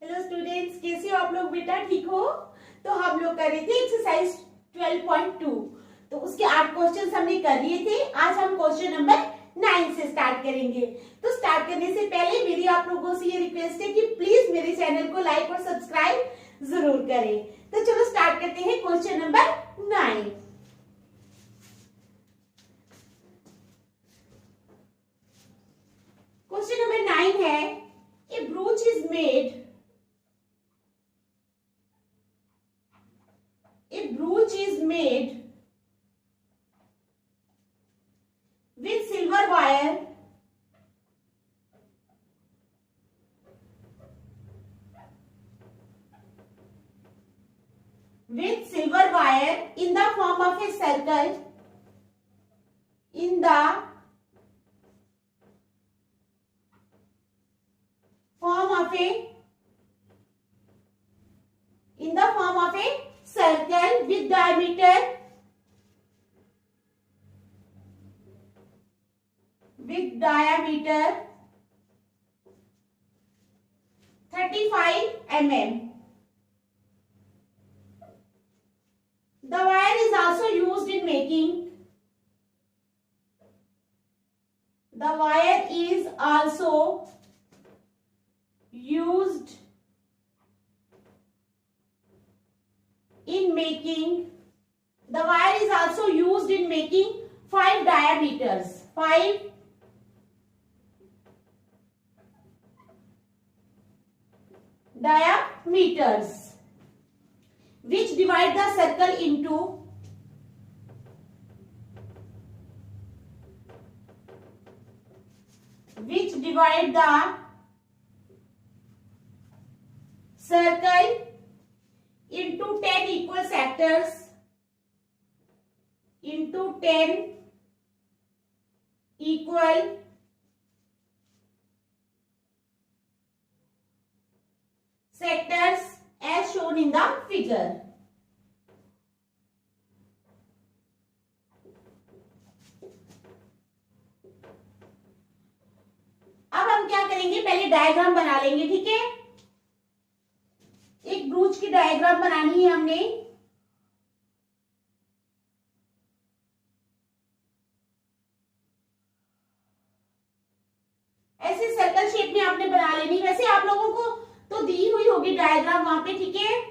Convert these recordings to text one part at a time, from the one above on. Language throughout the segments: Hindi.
हेलो स्टूडेंट्स, कैसे हो आप लोग बेटा? ठीक हो? तो हम लोग कर रहे थे एक्सरसाइज 12.2। तो उसके 8 क्वेश्चंस हमने कर लिए थे। आज हम क्वेश्चन नंबर 9 से स्टार्ट करेंगे। तो स्टार्ट करने से पहले मेरी आप लोगों से ये रिक्वेस्ट है कि प्लीज मेरे चैनल को लाइक और सब्सक्राइब जरूर करें। तो चलो स्टार्ट करते हैं क्वेश्चन नंबर 9। क्वेश्चन नंबर 9 है, a brooch is made with silver wire in the form of a circle with diameter 35 mm. The wire is also used in making the wire is also used in making 5 diameters which divide the circle into circle into 10 equal sectors as shown in the figure. अब हम क्या करेंगे, पहले डायग्राम बना लेंगे। ठीक है, एक ब्रूच की डायग्राम बनानी है हमने। ऐसे सर्कल शेप में आपने बना लेनी। वैसे आप लोगों को तो दी हुई होगी डायग्राम वहां पे। ठीक है,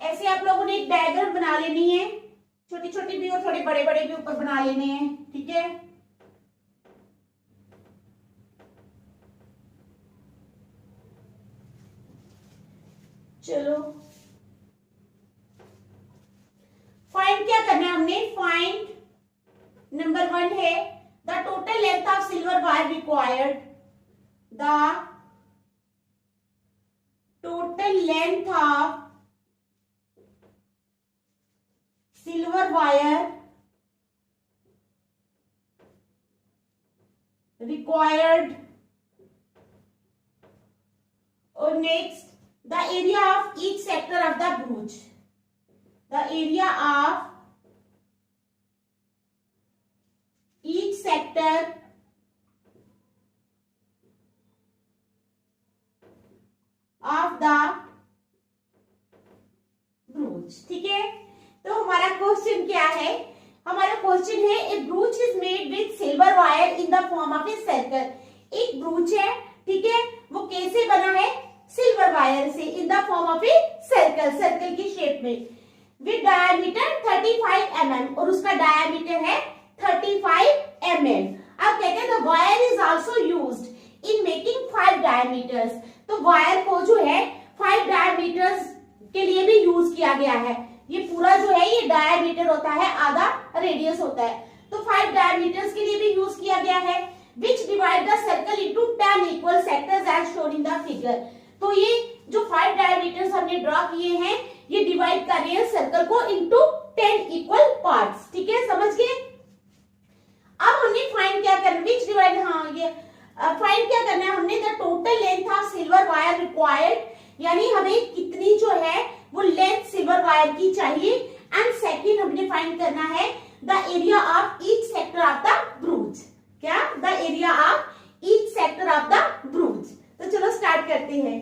ऐसे आप लोगों ने एक डायग्राम बना लेनी है। छोटी छोटी भी और थोड़े बड़े बड़े भी ऊपर बना लेने हैं। ठीक है, चलो फाइंड क्या करना है हमने। फाइंड नंबर 1 है the total length of silver wire required. The total length of silver wire required. Or next, the area of each sector of the brooch. The area of each sector of the brooch. ठीक है, तो हमारा क्वेश्चन क्या है? हमारा क्वेश्चन है a brooch is made with silver wire in the form of a circle. एक ब्रूच है, ठीक है, वो कैसे बना है? सिल्वर वायर से, इन the form of a circle की शेप में, विद डायमीटर 35 mm, और उसका डायमीटर है 35 mm। अब कहते हैं the wire is also used in making 5 diameters. तो वायर को जो है 5 डायमीटर्स के लिए भी यूज किया गया है। ये पूरा जो है ये डायमीटर होता है, आधा रेडियस होता है। तो 5 डायमीटर्स के लिए भी यूज किया गया है। Which divide the circle into 10 equal sectors as shown in the figure. तो ये जो 5 डायमीटर्स हमने ड्रॉ किए हैं ये डिवाइड कर रहे हैं सर्कल को इनटू 10 इक्वल पार्ट्स। ठीक है, समझ गए। अब हमने फाइंड क्या करना, विच डिवाइड, हाँ ये फाइंड क्या करना है हमने, the total length of silver wire required, यानी हमें कितनी जो है वो लेंथ सिल्वर वायर की चाहिए। एंड सेकंड हमने फाइंड करना है the area of each sector of the brooch. क्या, the area of each sector of the brooch. तो चलो स्टार्ट करते हैं।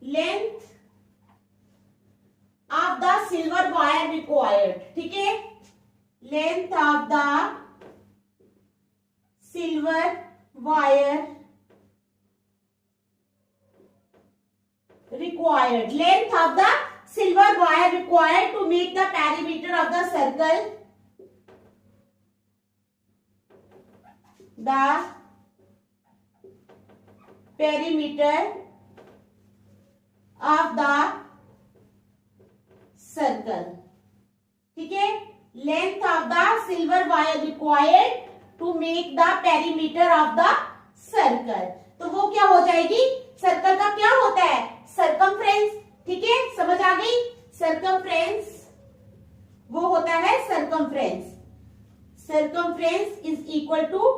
Length of the silver wire required, ठीक है, length of the silver wire required, length of the silver wire required to make the perimeter of the circle, the perimeter of the circle। ठीक है, length of the silver wire required to make the perimeter of the circle। तो वो क्या हो जाएगी, सर्कल का क्या होता है, सरकमफ्रेंस। ठीक है, समझ आ गई, सरकमफ्रेंस वो होता है circumference. Circumference is equal to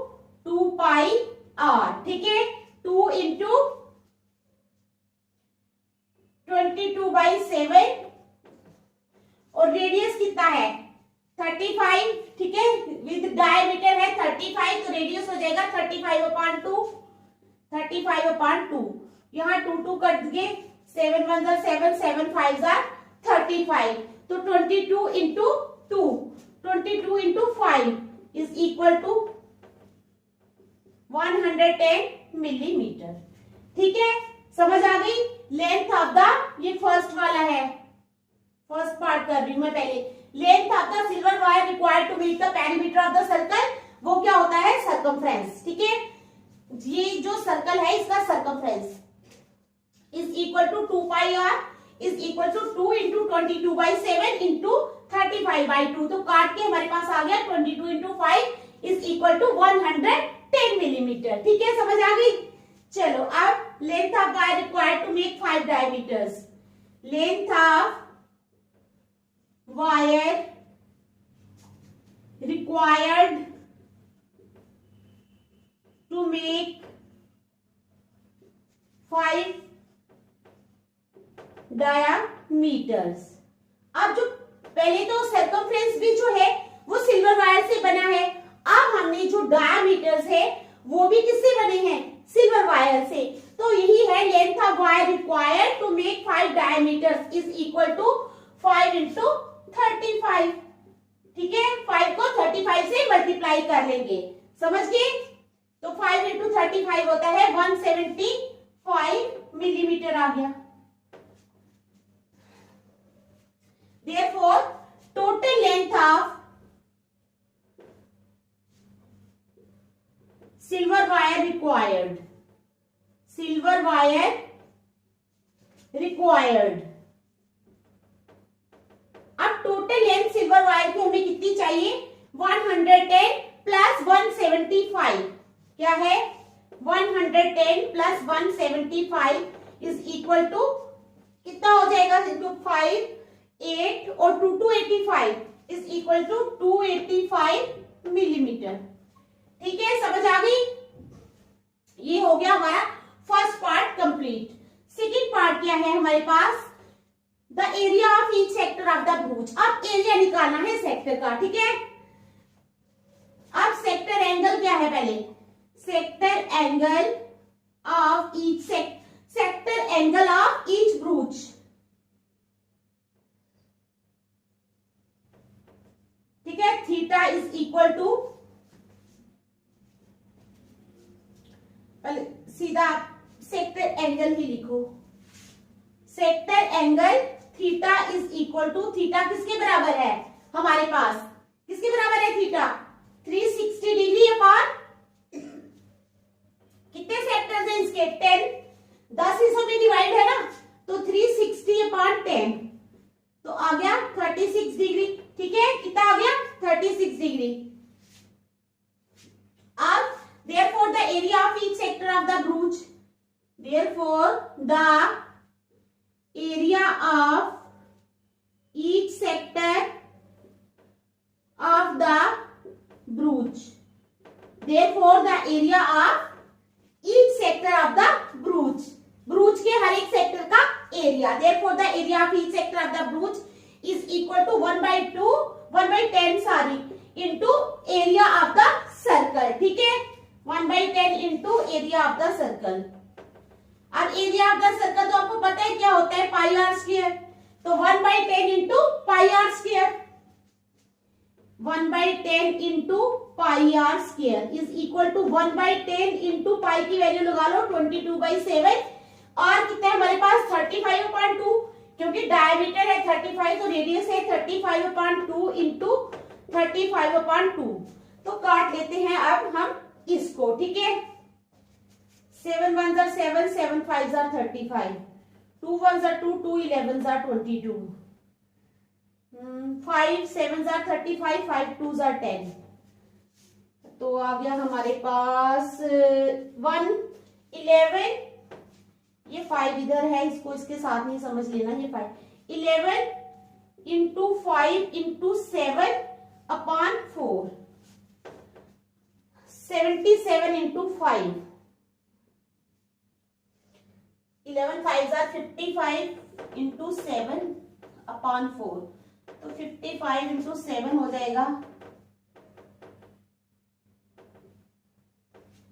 2 pi r. ठीक है, 2 इंटू 22/7 और रेडियस कितना है 35। ठीक है, विद डायमीटर है 35 तो रेडियस हो जाएगा 35/2। 35/2, यहाँ 2 कट गए, 7 1 7 7 5 35। तो 22 into 2, 22 into 5 is equal to 110 millimetre. ठीक है, समझ आ गई। लेंथ ऑफ द, ये फर्स्ट वाला है, फर्स्ट पार्ट कर रही हूं मैं पहले। Length of the silver wire required to make the perimeter of the circle, वो क्या होता है, सर्कमफ्रेंस। ठीक है, ये जो सर्कल है इसका circumference is equal to 2 pi r is equal to 2 into 22/7 into 35/2। तो काट के हमारे पास आ गया 22 into 5 is equal to 110 millimetre. ठीक है, समझ आ गई। चलो अब length of wire required to make 5 diameters. Length of wire required to make 5 diameters। अब जो पहले तो सर्कमफ्रेंस भी जो है वो सिल्वर वायर से बना है। अब हमने जो डायमीटर्स है वो भी किससे बने हैं, सिल्वर वायर से। तो यही है length of wire required to make 5 diameters is equal to 5 into 35। ठीक है, 5 को 35 से मल्टीप्लाई कर लेंगे, समझ गए। तो 5 इंटू 35 होता है 175 मिलीमीटर आ गया। Therefore, total length of silver wire required, silver wire required। अब टोटल लेंथ सिल्वर वायर की हमें कितनी चाहिए, 110 प्लस 175। क्या है, 110 प्लस 175 इज इक्वल टू कितना हो जाएगा, 5 8 और 2 285 इज इक्वल टू 285 मिलीमीटर। ठीक है, समझ आ गई। ये हो गया हमारा first part complete. Second part क्या है हमारे पास, the area of each sector of the brooch. अब एरिया निकालना है सेक्टर का। ठीक है, अब सेक्टर एंगल क्या है, पहले sector angle of each sector angle of each brooch. ठीक है, थीटा इज इक्वल टू, सीधा सेक्टर एंगल ही लिखो, sector angle theta is equal to, theta किसके बराबर है हमारे पास, किसके बराबर है थीटा, 360 डिग्री अपॉन स्केयर 10, 10 हिस्सों में डिवाइड है ना, तो 360/10 तो आ गया 36 डिग्री। ठीक है, कितना आ गया 36 डिग्री। अब therefore the area of each sector of the bruch, therefore the area of each sector of the bruch, therefore the area of each sector of the bruch, bruch के हर एक सेक्टर का area, therefore the area of each sector of the bruch is equal to 1/10 sorry into area of the circle। ठीक है, 1/10 into area of the circle। अब एरिया ऑफ द सर्कल तो आपको पता है क्या होता है, पाई आर स्क्वायर, तो 1/10 into pi are square, 1/10 into pi are square is equal to 1/10 into pi की वैल्यू लगा लो 22/7 और कितना है हमारे पास 35/2, क्योंकि डायमीटर है 35 तो रेडियस है 35/2 into 35/2। तो काट लेते हैं अब हम इसको। ठीक है, 7 1s are 7, 7 5s are 35, 2 1s are 2, 2 11s are 22, 5 7s are 35, 5 2s are 10। तो आ गया हमारे पास 1 11, ये 5 इधर है, इसको इसके साथ नहीं समझ लेना, ये 5 11 into 5 into 7/4, 77 into 5, 11 5s are 55 into 7/4, तो 55 into 7 हो जाएगा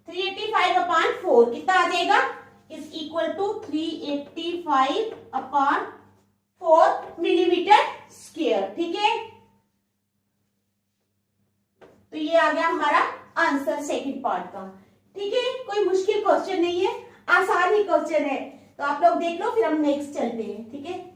385/4, कितना आ जाएगा is equal to 385/4 millimetre square. ठीक है, तो ये आ गया हमारा आंसर सेकंड पार्ट का। ठीक है, कोई मुश्किल क्वेश्चन नहीं है, आसान ही क्वेश्चन है, तो आप लोग देख लो, फिर हम नेक्स्ट चलते हैं। ठीक है,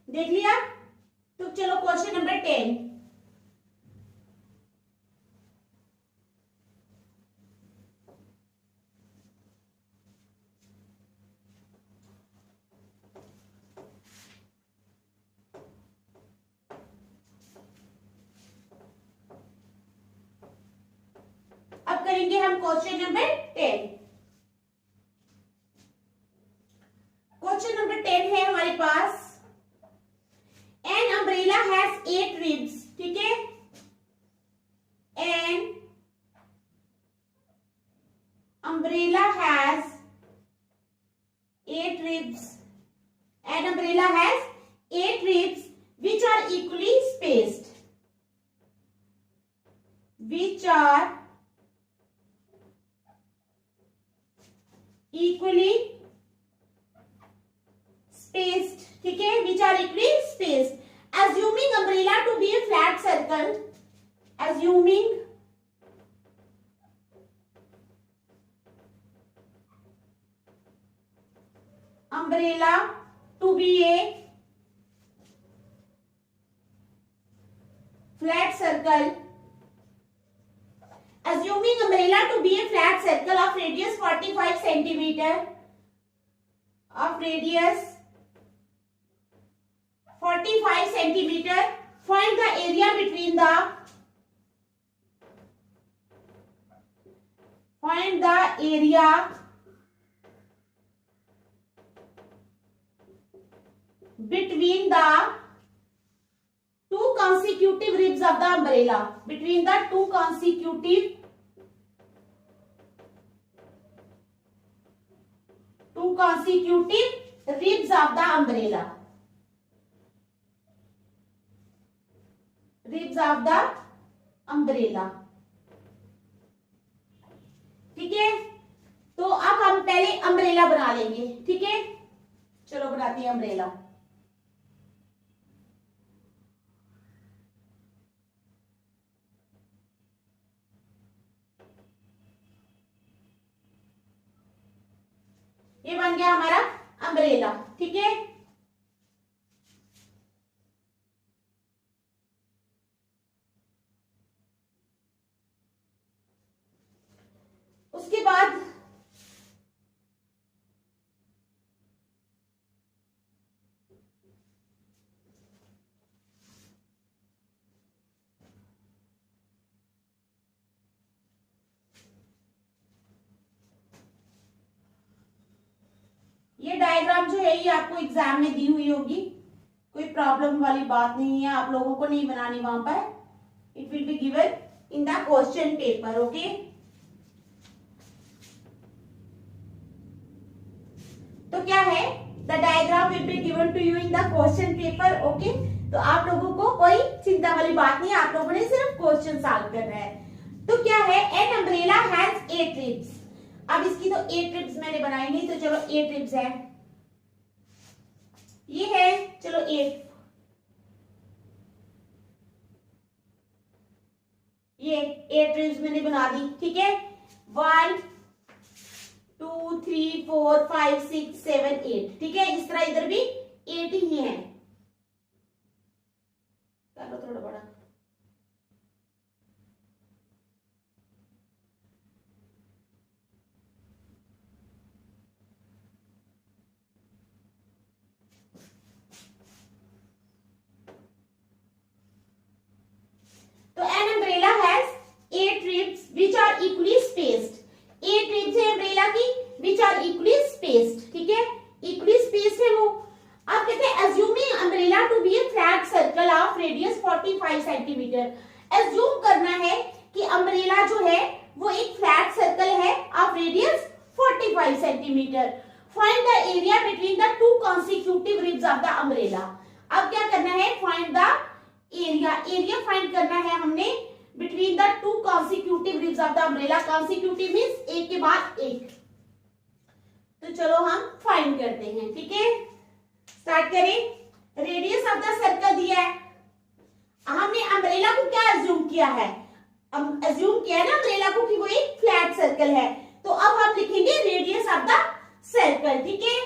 देख लिया, तो चलो क्वेश्चन नंबर 10। अब करेंगे हम क्वेश्चन नंबर 10। क्वेश्चन नंबर 10 है हमारे पास, एन अम्ब्रेला हैज 8 रिब्स। ठीक है, N umbrella has 8 ribs, N umbrella has 8 ribs which are equally spaced, which are equally spaced। ठीक है, which are equally spaced, assuming umbrella to be a flat circle, assuming umbrella to be a flat circle, assuming umbrella to be a flat circle of radius 45 centimeter, of radius 45 centimeter, find the area between the two consecutive ribs of the umbrella, between the two consecutive ribs of the umbrella, ribs of the umbrella. ठीक है, तो अब हम पहले अम्ब्रेला बना लेंगे। ठीक है, चलो बनाते हैं अम्ब्रेला। ये बन गया हमारा अम्ब्रेला। ठीक है, उसके बाद ये डायग्राम जो है ये आपको एग्जाम में दी हुई होगी, कोई प्रॉब्लम वाली बात नहीं है, आप लोगों को नहीं बनानी वहां पर, it will be given in the question paper. Okay, तो क्या है, the diagram will be given to you in the question paper. Okay, तो आप लोगों को कोई चिंता वाली बात नहीं, आप लोगों ने सिर्फ क्वेश्चन सॉल्व करना है। तो क्या है, एन अम्ब्रेला हैज 8 रिब्स। अब इसकी तो 8 रिब्स मैंने बनाई नहीं, तो चलो 8 रिब्स है, ये है, चलो 8, ये 8 रिब्स मैंने बना दी। ठीक है, 1 2 3 4 5 6 7 8। ठीक है, इस तरह इधर भी 8 ही है, चलो थोड़ा बड़ा। तो an umbrella has 8 ribs which are equally spaced. 8 ribs है अम्ब्रेला की विच आर इक्वली स्पेस्ड। ठीक है, इक्वली स्पेस्ड है वो। आप कहते हैं assuming umbrella to be a flat circle of radius 45 centimetre. Assume करना है कि अम्ब्रेला जो है वो एक फ्लैट सर्कल है of radius 45 centimetre. Find the area between the two consecutive ribs of the umbrella. अब क्या करना है, find the area, area find करना है हमने between the two consecutive ribs of the umbrella. Consecutive means एक के बाद एक। तो चलो हम फाइंड करते हैं। ठीक है, स्टार्ट करें। रेडियस ऑफ द सर्कल दिया है, हमने अम्ब्रेला को क्या अज्यूम किया है, अज्यूम किया है ना अम्ब्रेला को कि वो एक फ्लैट सर्कल है। तो अब हम लिखेंगे रेडियस ऑफ द सर्कल। ठीक है,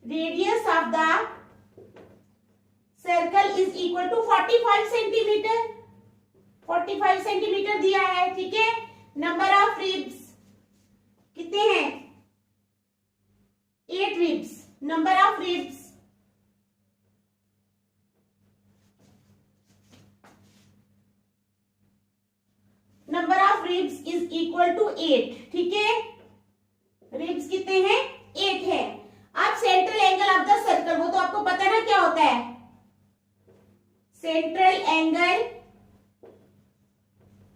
radius of the circle is equal to 45 centimetre. 45 centimetre दिया है। ठीक है, नंबर ऑफ रिब्स कितने हैं, 8 ribs. Number of ribs is equal to 8। ठीक है, रिब्स कितने हैं, 8 है। अब central angle of the circle, वो तो आपको पता है ना क्या होता है, central angle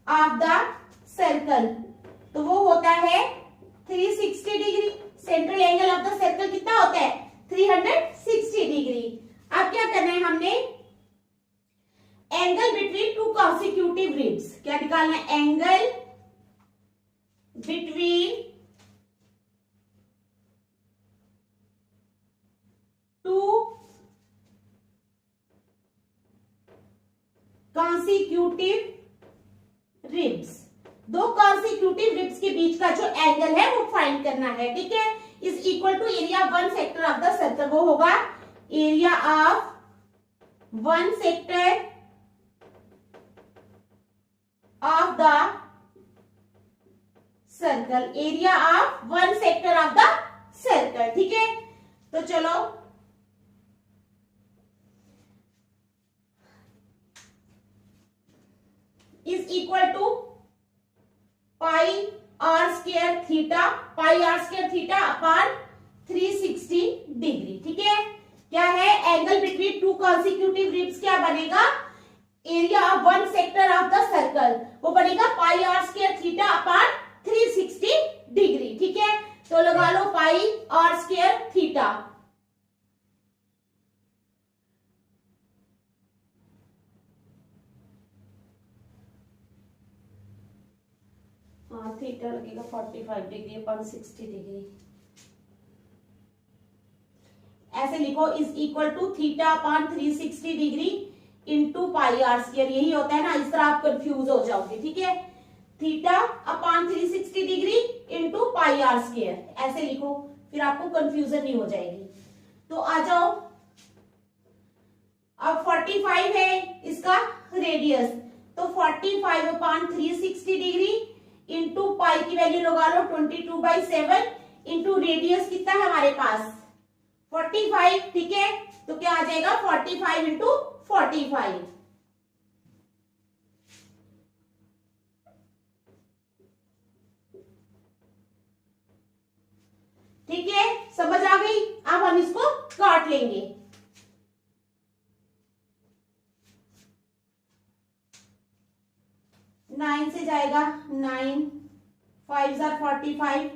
of the circle, तो वो होता है 360 degree. Central angle of the circle कितना होता है, 360 डिग्री। अब क्या करना है हमने, angle between two consecutive ribs, क्या निकालना है, angle between two consecutive ribs. दो कॉन्सिक्यूटिव रिब्स के बीच का जो एंगल है वो फाइंड करना है। ठीक है, is equal to area 1 sector of the circle, वो होगा area of 1 sector of the circle, area of 1 sector of the circle. ठीक है, तो चलो is equal to pi are square theta, pi are square theta upon 360 degree. ठीक है, क्या है, angle between two consecutive ribs क्या बनेगा, area of 1 sector of the circle, वो बनेगा pi are square theta upon 360 degree. ठीक है, तो लगा लो पाई आर स्क्वायर थीटा। हाँ थीटा लगेगा 45 डिग्री अपन 60 डिग्री, ऐसे लिखो is equal to theta upon 360 degree into pi are square. यही होता है ना, इस तरह आप कंफ्यूज हो जाओगे, ठीक है। Theta upon 360 degree into pi are square ऐसे लिखो, फिर आपको कंफ्यूजन नहीं हो जाएगी। तो आ जाओ, अब 45 है इसका रेडियस, तो 45 अपॉन 360 डिग्री इंटू पाई की वैल्यू लगा लो 22/7 इंटू रेडियस कितना है हमारे पास 45, ठीक है। तो क्या आ जाएगा 45 इंटू 45। ठीक है, समझ आ गई। अब हम इसको काट लेंगे। 9 से जाएगा 9, 5 जार 45,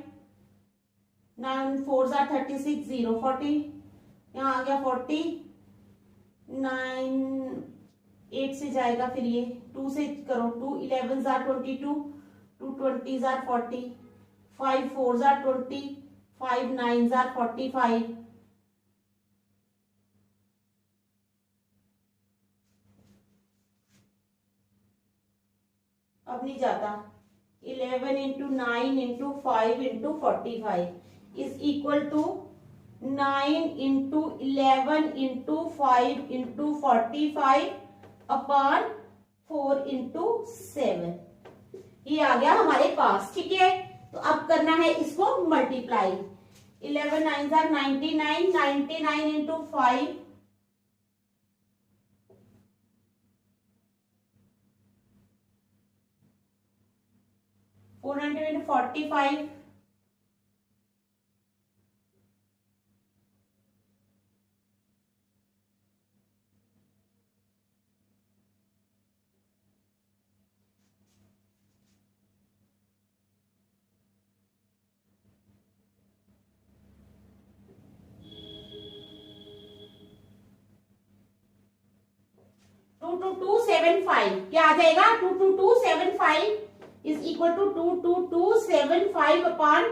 9 4 जार 36, 0 40, यहाँ आ गया 40, 9 8 से जाएगा, फिर ये 2 से करो 2, 11 जार 22, 2 20 जार 40, 5 4 जार 20, 5 9 जार 45, अब नहीं जाता। 11 into 9 into 5 into 45 is equal to 9 into 11 into 5 into 45 upon 4 into 7। ये आ गया हमारे पास, ठीक है। तो अब करना है इसको मल्टीप्लाई। 11 9 जार 99, 99 इंटू 5 445, टू टू टू 7 5 क्या आ जाएगा 22275 इज इक्वल टू 22275 अपॉन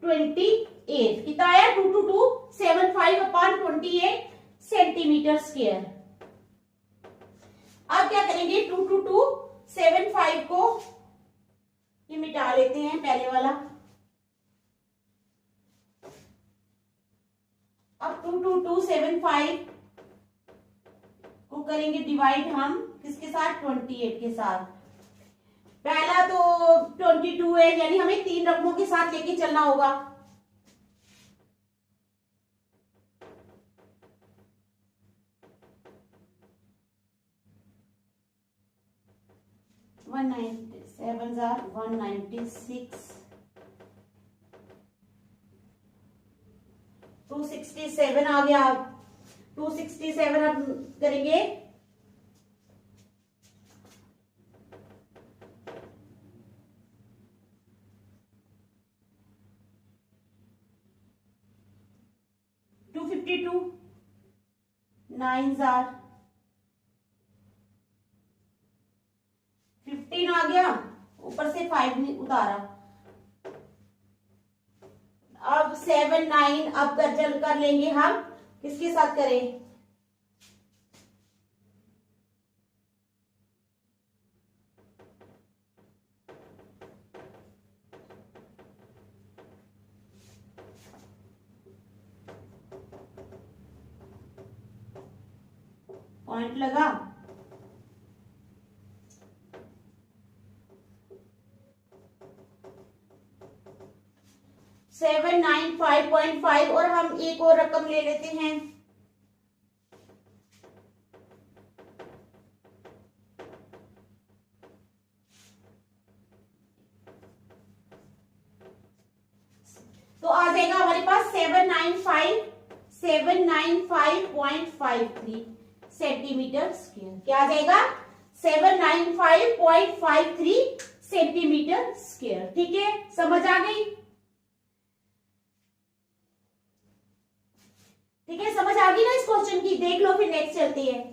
28। कितना आया 22275 अपॉन 28 सेंटीमीटर स्क्वायर। अब क्या करेंगे 22275 को ये मिटा लेते हैं पहले वाला। अब 22275 को करेंगे डिवाइड हम किसके साथ 28 के साथ। पहला तो 22 है, यानी हमें 3 रकमों के साथ लेके चलना होगा। सेवन जार 196, 267 आ गया। 267 अब करेंगे टू 9 जार 15 आ गया, ऊपर से 5 नहीं उतारा। अब 7 9 अब कर लेंगे हम, किसके साथ करें पॉइंट लगा। सेवन 9 5.5 और हम एक और रकम ले लेते हैं। तो आ जाएगा हमारे पास 795.53 सेंटीमीटर स्क्वायर। क्या आ जाएगा 795.53 सेंटीमीटर स्क्वायर। ठीक है, समझ आ गई। ठीक है, समझ आ गई ना इस क्वेश्चन की? देख लो फिर नेक्स्ट चलती है।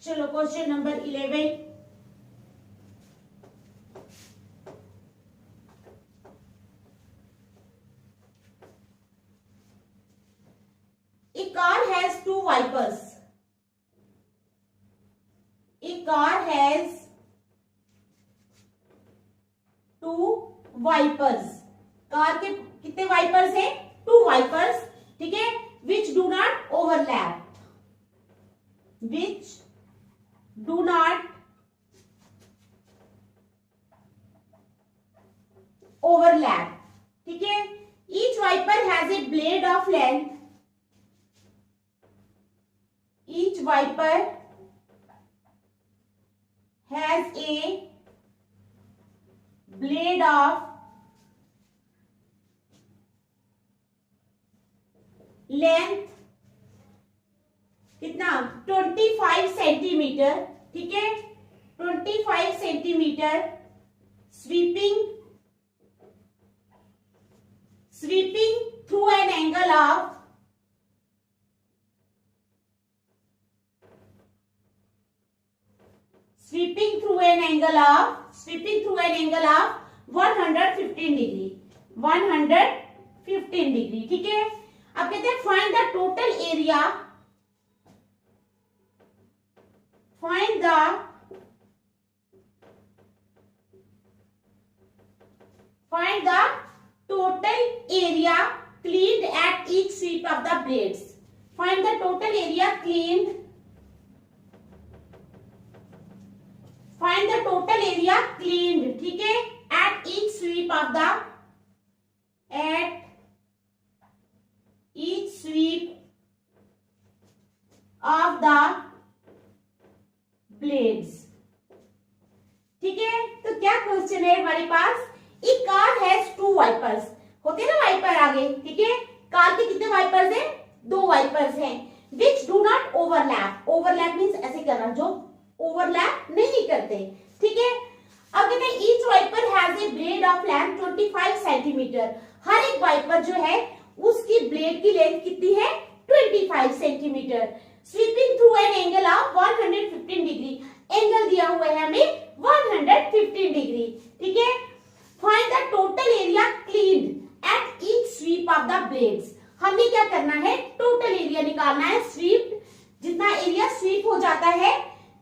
चलो question number 11। A car has two wipers. A car has two wipers. Car के कितने वाइपर्स हैं? टू वाइपर्स, ठीक है, which do not overlap, which do not overlap, ठीक है। Each wiper has a blade of length, each wiper has a blade of length कितना? 25 सेंटीमीटर, ठीक है, 25 centimetre, sweeping through an angle of 115 degree, 115 degree, ठीक है। अब कहते हैं find the total area, find the total area cleaned at each sweep of the blades, find the total area cleaned, find the total area cleaned, ठीक है, at each sweep of the, at each sweep of the blades, ठीक है। तो क्या क्वेश्चन है हमारे पास? ए कार हैज टू वाइपर्स, होते हैं ना वाइपर आगे, ठीक है। कार के कितने वाइपर्स हैं? दो वाइपर्स हैं, विच do not overlap, overlap means ऐसे करना, जो ओवरलैप नहीं करते, ठीक है। अब कहते हैं each wiper has a blade of length 25 centimetre, हर एक वाइपर जो है उसकी ब्लेड की लेंथ कितनी है? 25 centimetre, sweeping through an angle of 115 degree, angle दिया हुआ है हमें 115 डिग्री, ठीक है। Find the total area cleaned at each sweep of the blades, हमें क्या करना है? टोटल एरिया निकालना है, स्वीप जितना एरिया स्वीप हो जाता है,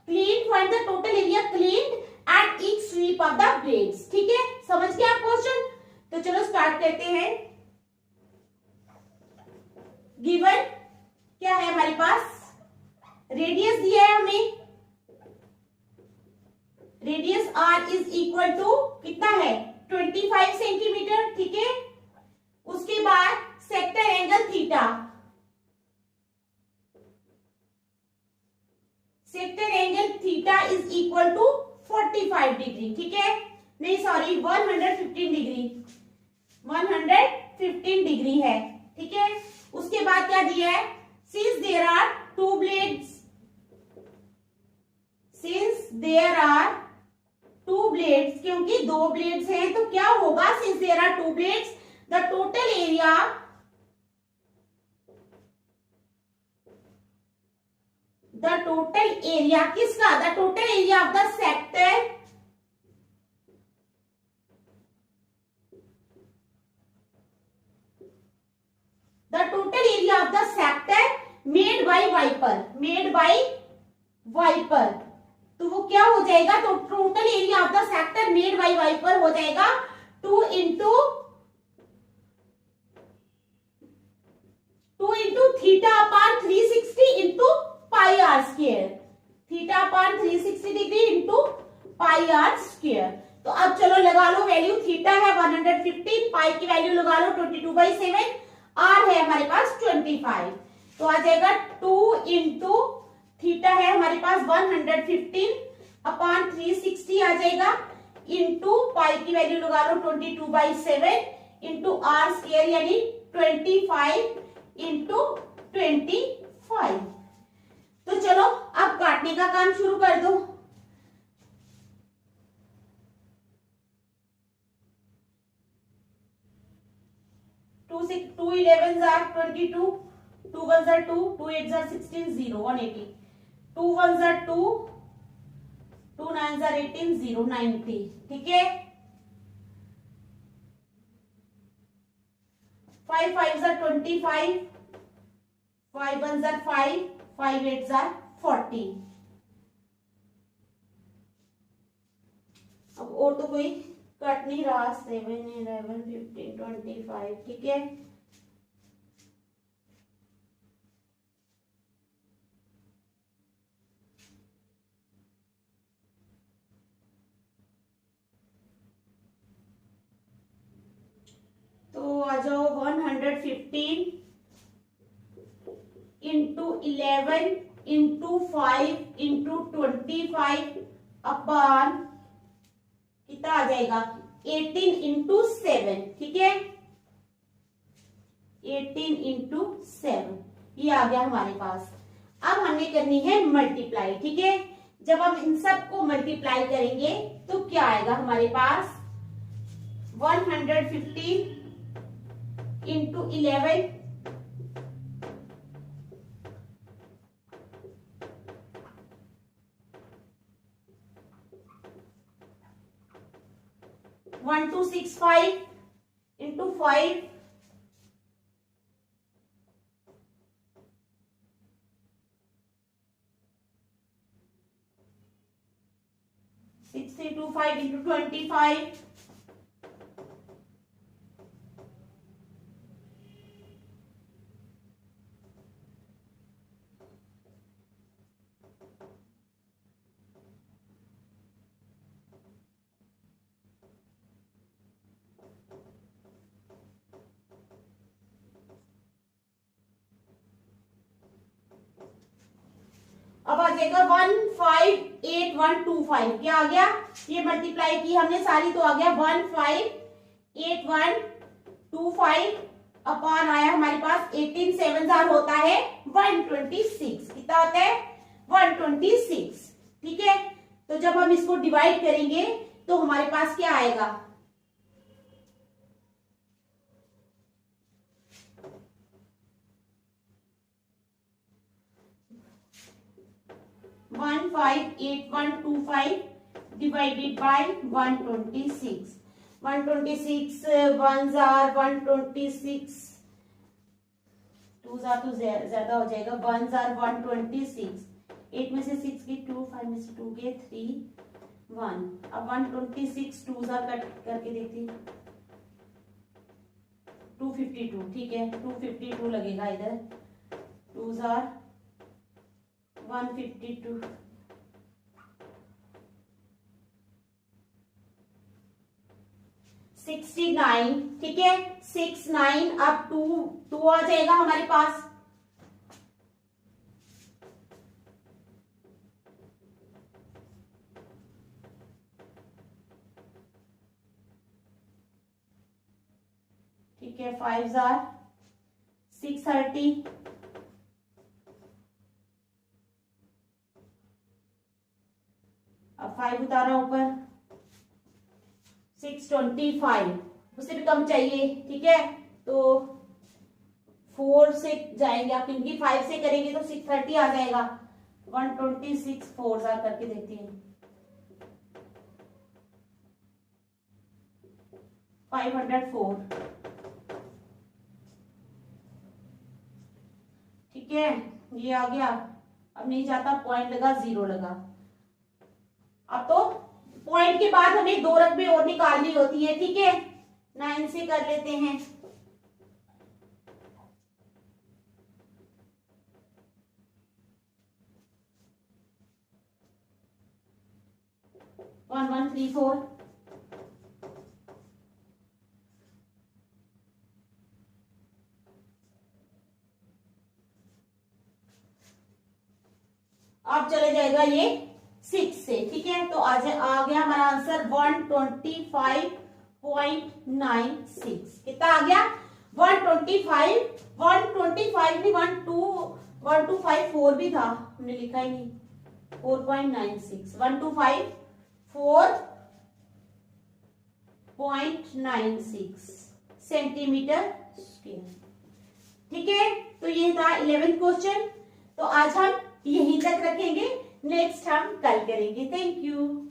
clean, find the total area cleaned at each sweep of the blades, ठीक है। समझ गए आप क्वेश्चन? तो चलो स्टार्ट करते हैं। गिवन क्या है हमारे पास? रेडियस दिया है हमें, radius r is equal to कितना है? 25 सेंटीमीटर, ठीक है। उसके बाद sector angle theta, sector angle theta is equal to 45 degree, ठीक है, नहीं सॉरी 115 डिग्री, 115 डिग्री है, ठीक है। उसके बाद क्या दिया है? Since there are two blades, since there are two blades, क्योंकि दो ब्लेड्स हैं तो क्या होगा? Since there are two blades the total area, the total area किसका? The total area of the sector, the total area of the sector made by wiper, made by wiper, तो वो क्या हो जाएगा? तो total area of the sector made by wiper हो जाएगा 2 into theta upon 360 into pi pi are square, theta upon 360 degree into pi are square. तो अब चलो लगा लो वैल्यू, थीटा है 115, पाई की वैल्यू लगा लो 22/7, आर है हमारे पास 25, तो आ जाएगा 2 इंटू थीटा है हमारे पास 115 अपॉन 360 आ जाएगा, इंटू पाई की वैल्यू लगा लो 22/7 इंटू आर स्क्वायर यानी 25 इंटू 25। तो चलो अब काटने का काम शुरू कर दो। 2 11s are 22, 2 1s are 2, 2 8s are 16, 0 180, 2 1s are 2, 2 9s are 18, 0 90। ठीक है, 5 5s are 25, 5 1s are 5, 5 8s are 40। अब और तो कोई कट नहीं रहा, 7 11 15 25। ठीक है, तो आ जाओ 115 इंटू 11 इंटू 5 इंटू 25 अपॉन कितना आ जाएगा 18 इंटू 7। ठीक है, 18 इंटू 7 ये आ गया हमारे पास। अब हमने करनी है मल्टीप्लाई। ठीक है, जब हम इन सब को मल्टीप्लाई करेंगे तो क्या आएगा हमारे पास 115 इंटू 11 1265 इंटू 5 6325 इंटू 25 अब आ जाएगा 158125। क्या आ गया, ये मल्टीप्लाई की हमने सारी तो आ गया 158125 अपॉन आया हमारे पास 18 7 होता है 126। कितना होता है 126। ठीक है, तो जब हम इसको डिवाइड करेंगे तो हमारे पास क्या आएगा 158125 divided by 126। 126 ones are 126, twos are तो ज्यादा हो जाएगा, ones are 126, 8 में से 6 की 2, 5 में से 2 के 3 1। अब 126 टूज आर कट करके देखती 252। ठीक है, 252 लगेगा इधर, टूज आर 152। ठीक है, 69 अब 2 आ जाएगा हमारे पास। ठीक है, 5 आर 630। अब 5 उतारा ऊपर 625, उससे भी कम चाहिए। ठीक है, तो 4 से जाएंगे आप, क्योंकि 5 से करेंगे तो 630 आ जाएगा। 126 4 करके देखती हूँ, 504। ठीक है, ये आ गया। अब नहीं जाता, पॉइंट लगा, 0 लगा। अब तो पॉइंट के बाद हमें 2 रकबे और निकालनी होती है। ठीक है, 9 से कर लेते हैं। 1134। अब चले जाएगा ये 6 से, ठीक है। तो आ गया हमारा आंसर 125.96। कितना आ गया? 125 नहीं, 1254 भी था, हमने लिखा ही नहीं। 4.96, 125.4.96 सेंटीमीटर स्क्वायर, ठीक है। तो ये था 11th क्वेश्चन। तो आज हम यहीं तक रखेंगे, नेक्स्ट हम कल करेंगे। Thank you.